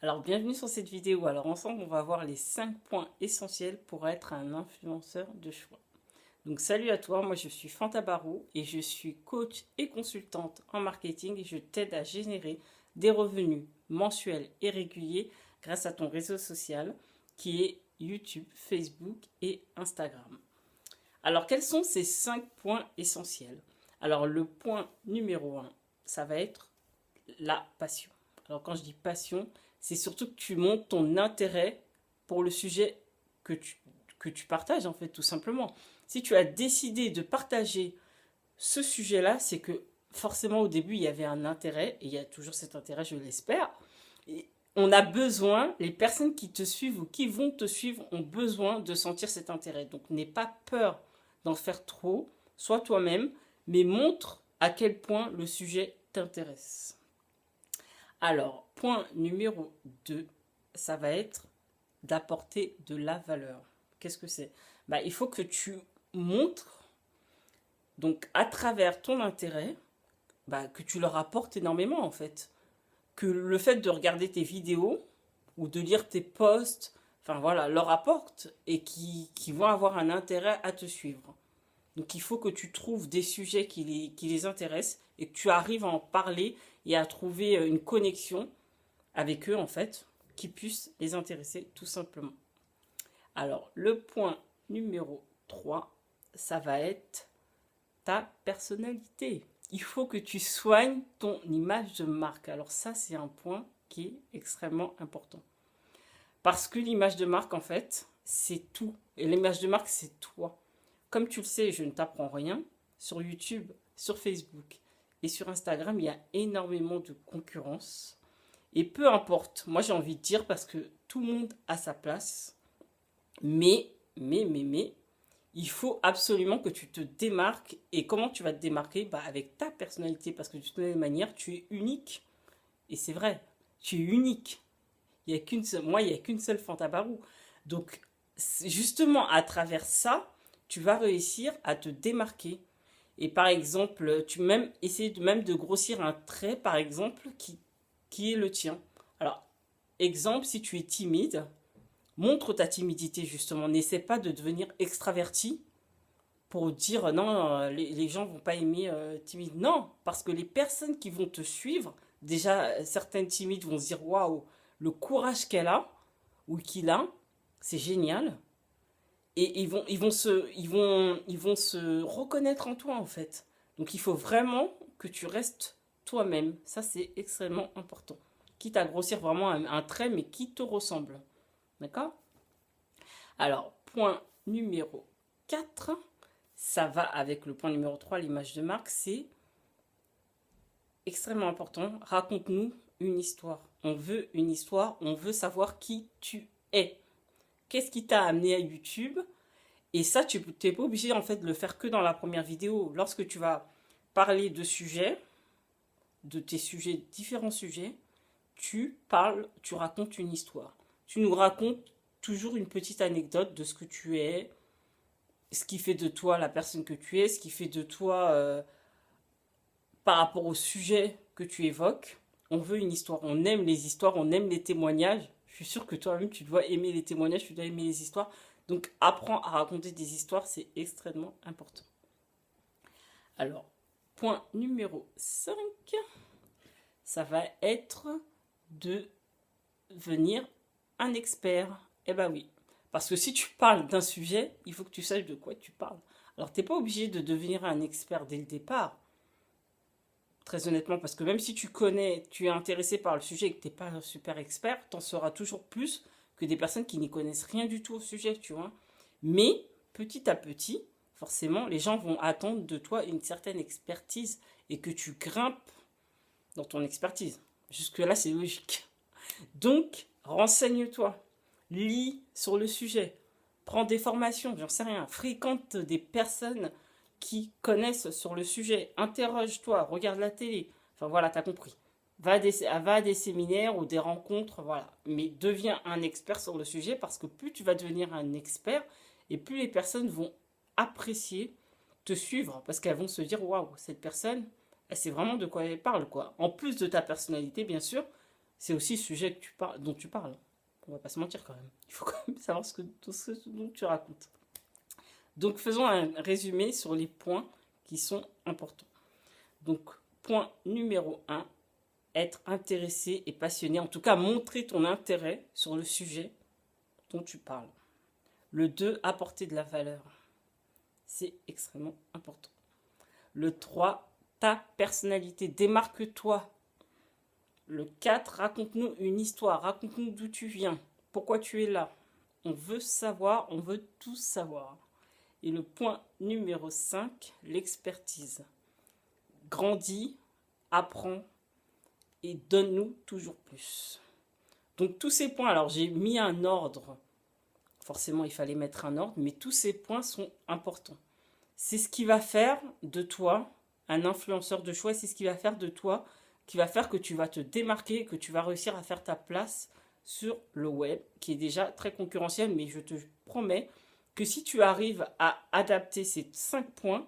Alors, bienvenue sur cette vidéo. Alors, ensemble, on va voir les 5 points essentiels pour être un influenceur de choix. Donc, salut à toi, moi je suis Fanta Barou et je suis coach et consultante en marketing et je t'aide à générer des revenus mensuels et réguliers grâce à ton réseau social qui est YouTube, Facebook et Instagram. Alors, quels sont ces 5 points essentiels? Alors, le point numéro un, ça va être la passion. Alors quand je dis passion, c'est surtout que tu montres ton intérêt pour le sujet que tu partages en fait tout simplement. Si tu as décidé de partager ce sujet-là, c'est que forcément au début il y avait un intérêt, et il y a toujours cet intérêt, je l'espère. Et on a besoin, les personnes qui te suivent ou qui vont te suivre ont besoin de sentir cet intérêt. Donc n'aie pas peur d'en faire trop, sois toi-même, mais montre à quel point le sujet t'intéresse. Alors, point numéro 2, ça va être d'apporter de la valeur. Qu'est-ce que c'est? Il faut que tu montres, donc à travers ton intérêt, que tu leur apportes énormément en fait. Que le fait de regarder tes vidéos ou de lire tes posts, enfin voilà, leur apporte et qui vont avoir un intérêt à te suivre. Donc il faut que tu trouves des sujets qui les intéressent et que tu arrives à en parler et à trouver une connexion avec eux en fait, qui puissent les intéresser tout simplement. Alors le point numéro 3, ça va être ta personnalité. Il faut que tu soignes ton image de marque. Alors ça c'est un point qui est extrêmement important. Parce que l'image de marque en fait, c'est tout. Et l'image de marque c'est toi. Comme tu le sais, je ne t'apprends rien. Sur YouTube, sur Facebook et sur Instagram, il y a énormément de concurrence. Et peu importe, moi j'ai envie de dire parce que tout le monde a sa place. Mais, il faut absolument que tu te démarques. Et comment tu vas te démarquer? Avec ta personnalité. Parce que de toute manière, tu es unique. Et c'est vrai, tu es unique. Il y a qu'une seule, moi, il n'y a qu'une seule Fanta Barou. Donc, justement, à travers ça, tu vas réussir à te démarquer. Et par exemple, tu même essayer même de grossir un trait, par exemple, qui est le tien. Alors, exemple, si tu es timide, montre ta timidité justement. N'essaie pas de devenir extraverti pour dire non, les gens vont pas aimer timide. Non, parce que les personnes qui vont te suivre, déjà certaines timides vont se dire waouh, le courage qu'elle a ou qu'il a, c'est génial. Et ils vont se reconnaître en toi en fait. Donc il faut vraiment que tu restes toi-même. Ça c'est extrêmement important. Quitte à grossir vraiment un trait, mais qui te ressemble. D'accord? Alors, point numéro 4, ça va avec le point numéro 3, l'image de marque, c'est extrêmement important. Raconte-nous une histoire. On veut une histoire, on veut savoir qui tu es. Qu'est-ce qui t'a amené à YouTube? Et ça, tu n'es pas obligé en fait de le faire que dans la première vidéo. Lorsque tu vas parler de sujets, de tes sujets, différents sujets, tu parles, tu racontes une histoire. Tu nous racontes toujours une petite anecdote de ce que tu es, ce qui fait de toi la personne que tu es, ce qui fait de toi par rapport au sujet que tu évoques. On veut une histoire, on aime les histoires, on aime les témoignages. Je suis sûre que toi-même, tu dois aimer les témoignages, tu dois aimer les histoires. Donc, apprends à raconter des histoires, c'est extrêmement important. Alors, point numéro 5, ça va être de devenir un expert. Eh ben oui. Parce que si tu parles d'un sujet, il faut que tu saches de quoi tu parles. Alors, tu n'es pas obligé de devenir un expert dès le départ, très honnêtement, parce que même si tu connais, tu es intéressé par le sujet et que tu n'es pas un super expert, tu en sauras toujours plus que des personnes qui n'y connaissent rien du tout au sujet, tu vois. Mais, petit à petit, forcément, les gens vont attendre de toi une certaine expertise et que tu grimpes dans ton expertise. Jusque-là, c'est logique. Donc, renseigne-toi, lis sur le sujet, prends des formations, j'en sais rien, fréquente des personnes qui connaissent sur le sujet, interroge-toi, regarde la télé, enfin voilà, t'as compris. Va à des séminaires ou des rencontres, voilà. Mais deviens un expert sur le sujet parce que plus tu vas devenir un expert et plus les personnes vont apprécier te suivre parce qu'elles vont se dire waouh, cette personne, elle sait vraiment de quoi elle parle, quoi. En plus de ta personnalité, bien sûr, c'est aussi le sujet dont tu parles. On va pas se mentir quand même. Il faut quand même savoir tout ce dont tu racontes. Donc faisons un résumé sur les points qui sont importants. Donc point numéro 1, être intéressé et passionné, en tout cas montrer ton intérêt sur le sujet dont tu parles. Le 2, apporter de la valeur. C'est extrêmement important. Le 3, ta personnalité, démarque-toi. Le 4, raconte-nous une histoire, raconte-nous d'où tu viens, pourquoi tu es là. On veut savoir, on veut tout savoir. Et le point numéro 5, l'expertise. Grandis, apprends et donne-nous toujours plus. Donc tous ces points, alors j'ai mis un ordre, forcément il fallait mettre un ordre, mais tous ces points sont importants. C'est ce qui va faire de toi un influenceur de choix, c'est ce qui va faire de toi, qui va faire que tu vas te démarquer, que tu vas réussir à faire ta place sur le web, qui est déjà très concurrentiel, mais je te promets que si tu arrives à adapter ces 5 points,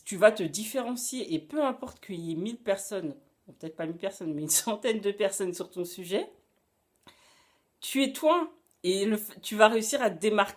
tu vas te différencier, et peu importe qu'il y ait 1000 personnes, bon, peut-être pas 1000 personnes, mais une centaine de personnes sur ton sujet, tu es toi, et tu vas réussir à te démarquer